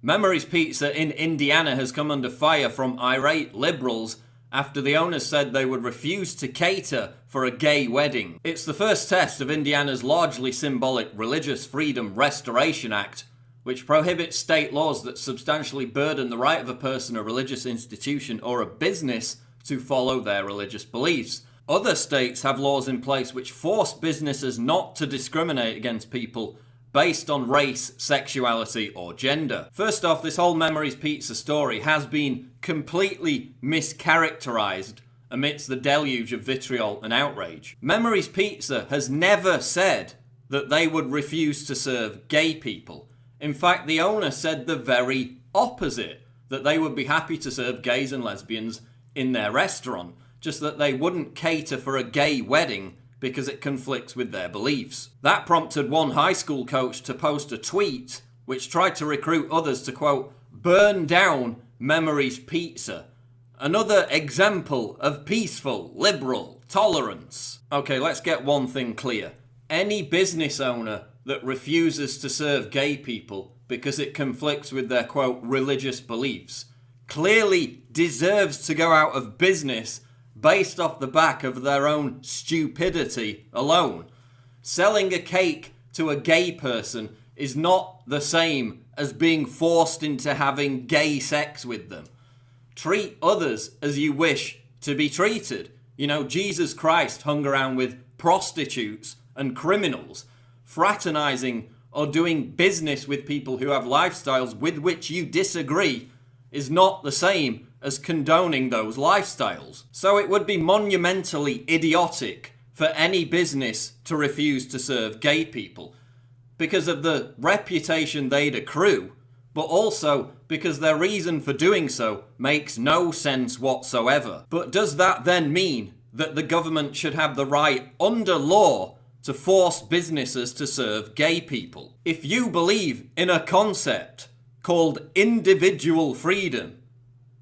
Memories Pizza in Indiana has come under fire from irate liberals after the owners said they would refuse to cater for a gay wedding. It's the first test of Indiana's largely symbolic Religious Freedom Restoration Act, which prohibits state laws that substantially burden the right of a person, a religious institution, or a business to follow their religious beliefs. Other states have laws in place which force businesses not to discriminate against people based on race, sexuality, or gender. First off, this whole Memories Pizza story has been completely mischaracterized amidst the deluge of vitriol and outrage. Memories Pizza has never said that they would refuse to serve gay people. In fact, the owner said the very opposite, that they would be happy to serve gays and lesbians in their restaurant, just that they wouldn't cater for a gay wedding because it conflicts with their beliefs. That prompted one high school coach to post a tweet which tried to recruit others to, quote, burn down Memories Pizza. Another example of peaceful, liberal tolerance. Okay, let's get one thing clear. Any business owner that refuses to serve gay people because it conflicts with their, quote, religious beliefs clearly deserves to go out of business based off the back of their own stupidity alone. Selling a cake to a gay person is not the same as being forced into having gay sex with them. Treat others as you wish to be treated. You know, Jesus Christ hung around with prostitutes and criminals. Fraternizing or doing business with people who have lifestyles with which you disagree is not the same as condoning those lifestyles. So it would be monumentally idiotic for any business to refuse to serve gay people because of the reputation they'd accrue, but also because their reason for doing so makes no sense whatsoever. But does that then mean that the government should have the right under law to force businesses to serve gay people? If you believe in a concept called individual freedom,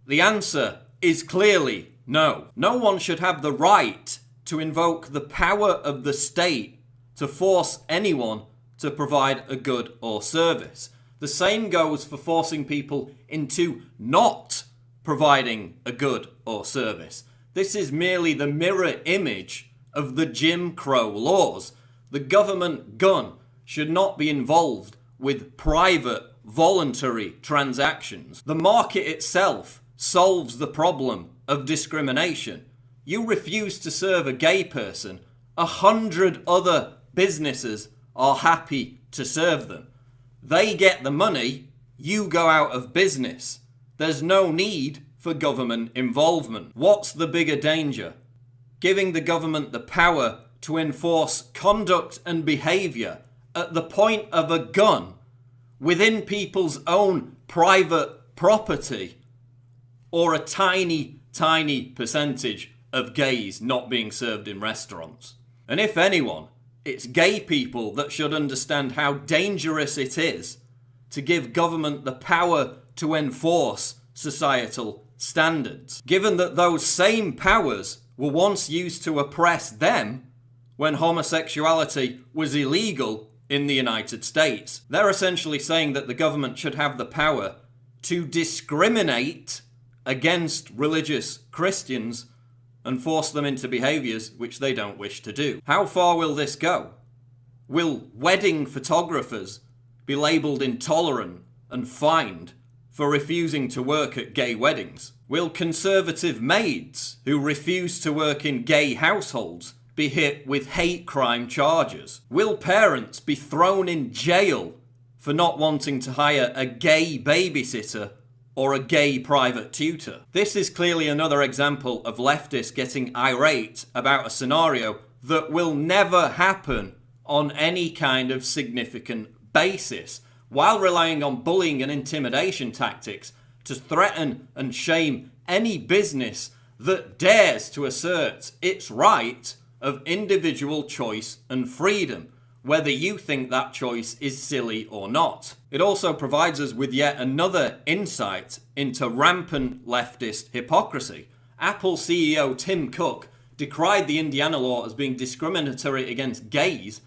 the answer is clearly no. No one should have the right to invoke the power of the state to force anyone to provide a good or service. The same goes for forcing people into not providing a good or service. This is merely the mirror image of the Jim Crow laws. The government gun should not be involved with private, voluntary transactions. The market itself solves the problem of discrimination. You refuse to serve a gay person, 100 other businesses are happy to serve them. They get the money, you go out of business. There's no need for government involvement. What's the bigger danger? Giving the government the power to enforce conduct and behaviour at the point of a gun within people's own private property, or a tiny, tiny percentage of gays not being served in restaurants. And if anyone, it's gay people that should understand how dangerous it is to give government the power to enforce societal standards, given that those same powers were once used to oppress them when homosexuality was illegal in the United States. They're essentially saying that the government should have the power to discriminate against religious Christians and force them into behaviours which they don't wish to do. How far will this go? Will wedding photographers be labelled intolerant and fined for refusing to work at gay weddings? Will conservative maids who refuse to work in gay households be hit with hate crime charges? Will parents be thrown in jail for not wanting to hire a gay babysitter or a gay private tutor? This is clearly another example of leftists getting irate about a scenario that will never happen on any kind of significant basis, while relying on bullying and intimidation tactics to threaten and shame any business that dares to assert its right of individual choice and freedom, whether you think that choice is silly or not. It also provides us with yet another insight into rampant leftist hypocrisy. Apple CEO Tim Cook decried the Indiana law as being discriminatory against gays,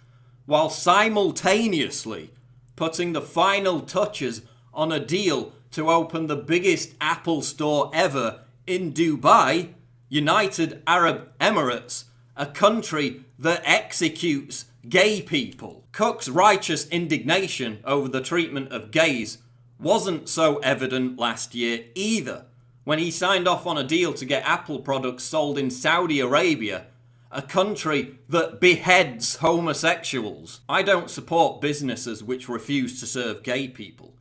while simultaneously putting the final touches on a deal to open the biggest Apple store ever in Dubai, United Arab Emirates, a country that executes gay people. Cook's righteous indignation over the treatment of gays wasn't so evident last year either, when he signed off on a deal to get Apple products sold in Saudi Arabia, a country that beheads homosexuals. I don't support businesses which refuse to serve gay people,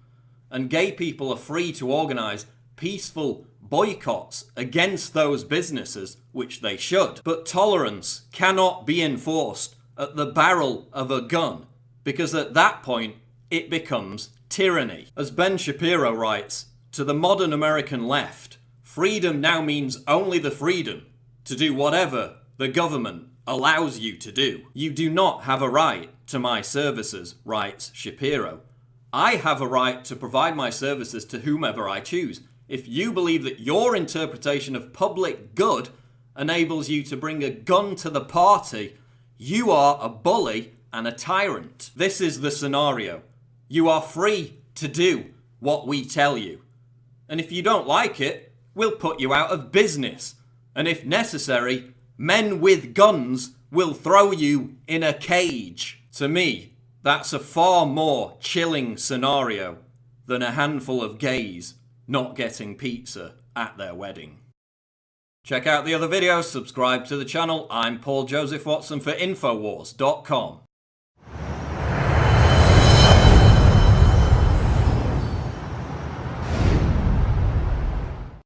and gay people are free to organise peaceful boycotts against those businesses, which they should. But tolerance cannot be enforced at the barrel of a gun, because at that point it becomes tyranny. As Ben Shapiro writes, to the modern American left, freedom now means only the freedom to do whatever the government allows you to do. You do not have a right to my services, writes Shapiro. I have a right to provide my services to whomever I choose. If you believe that your interpretation of public good enables you to bring a gun to the party, you are a bully and a tyrant. This is the scenario. You are free to do what we tell you. And if you don't like it, we'll put you out of business. And if necessary, men with guns will throw you in a cage. To me, that's a far more chilling scenario than a handful of gays not getting pizza at their wedding. Check out the other videos, subscribe to the channel. I'm Paul Joseph Watson for Infowars.com.